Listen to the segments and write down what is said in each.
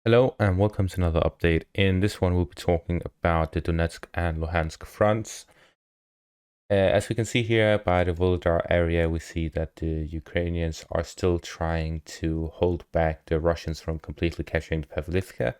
Hello and welcome to another update. In this one, we'll be talking about the Donetsk and Luhansk fronts. As we can see here by the Volodar area, we see that the Ukrainians are still trying to hold back the Russians from completely capturing Pavlivka.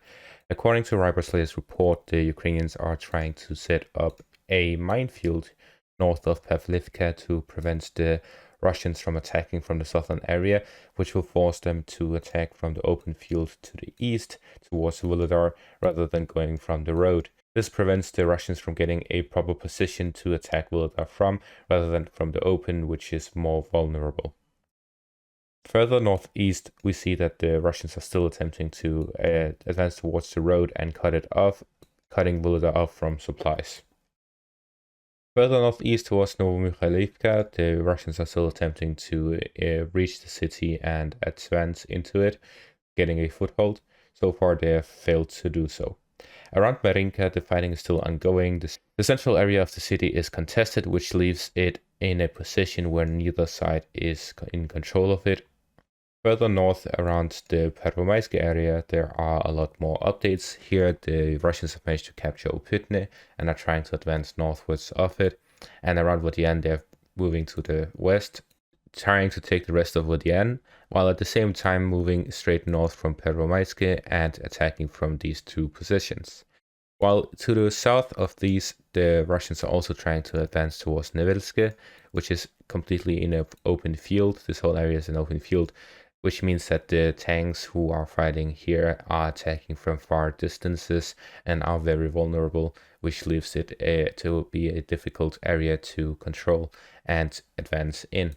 According to Ryberslayer's report, the Ukrainians are trying to set up a minefield north of Pavlivka to prevent the Russians from attacking from the southern area, which will force them to attack from the open field to the east towards Volodar rather than going from the road. This prevents the Russians from getting a proper position to attack Volodar from, rather than from the open, which is more vulnerable. Further northeast, we see that the Russians are still attempting to advance towards the road and cut it off, cutting Volodar off from supplies. Further northeast towards Novomykhailivka, the Russians are still attempting to reach the city and advance into it, getting a foothold. So far, they have failed to do so. Around Marinka, the fighting is still ongoing. The central area of the city is contested, which leaves it in a position where neither side is in control of it. Further north around the Pervomaisk area, there are a lot more updates. Here, the Russians have managed to capture Opytne and are trying to advance northwards of it. And around Vodian, they're moving to the west, trying to take the rest of Vodian, while at the same time moving straight north from Pervomaisk and attacking from these two positions. While to the south of these, the Russians are also trying to advance towards Nevelske, which is completely in an open field. This whole area is an open field, which means that the tanks who are fighting here are attacking from far distances and are very vulnerable, which leaves it to be a difficult area to control and advance in.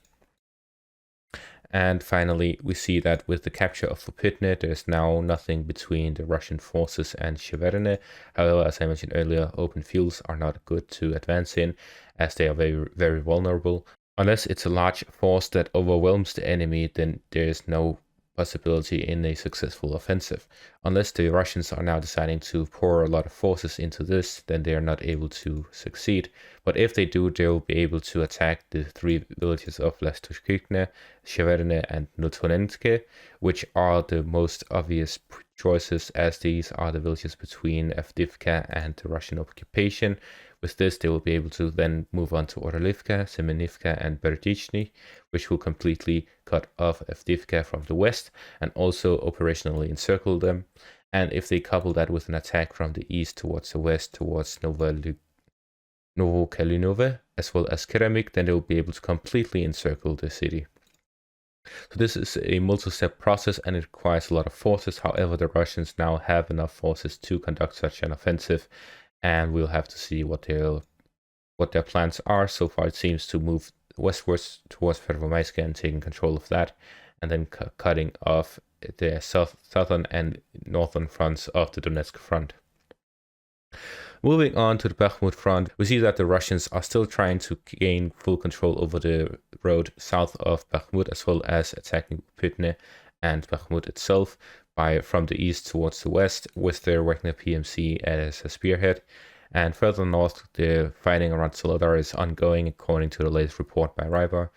And finally, we see that with the capture of Opytne, there's now nothing between the Russian forces and Sheverne. However, as I mentioned earlier, open fields are not good to advance in, as they are very, very vulnerable. Unless it's a large force that overwhelms the enemy, then there is no possibility in a successful offensive. Unless the Russians are now deciding to pour a lot of forces into this, then they are not able to succeed. But if they do, they will be able to attack the three villages of Lestoshkirkne, Sheverne, and Notonenske, which are the most obvious choices, as these are the villages between Avdiivka and the Russian occupation. With this, they will be able to then move on to Orlivka, Semenivka, and Berdichny, which will completely cut off Avdiivka from the west and also operationally encircle them. And if they couple that with an attack from the east towards the west, towards Novokalinove, as well as Keramik, then they will be able to completely encircle the city. So this is a multi-step process and it requires a lot of forces. However, the Russians now have enough forces to conduct such an offensive, and we'll have to see what their plans are. So far, it seems to move westwards towards Pervomaisk and taking control of that, and then cutting off the southern and northern fronts of the Donetsk front. Moving on to the Bakhmut front, we see that the Russians are still trying to gain full control over the road south of Bakhmut, as well as attacking Opytne and Bakhmut itself from the east towards the west, with their Wagner PMC as a spearhead. And further north, the fighting around Soledar is ongoing, according to the latest report by Rybar.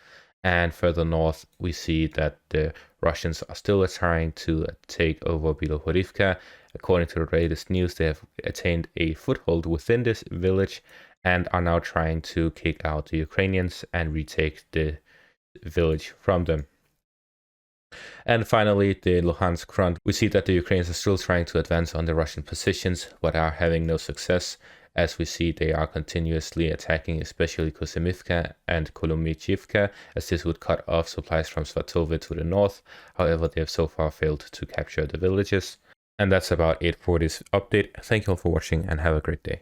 And further north, we see that the Russians are still trying to take over Bilohorivka. According to the latest news, they have attained a foothold within this village and are now trying to kick out the Ukrainians and retake the village from them. And finally, the Luhansk front, we see that the Ukrainians are still trying to advance on the Russian positions, but are having no success. As we see, they are continuously attacking, especially Kosemivka and Kolomichivka, as this would cut off supplies from Svatove to the north. However, they have so far failed to capture the villages. And that's about it for this update. Thank you all for watching and have a great day.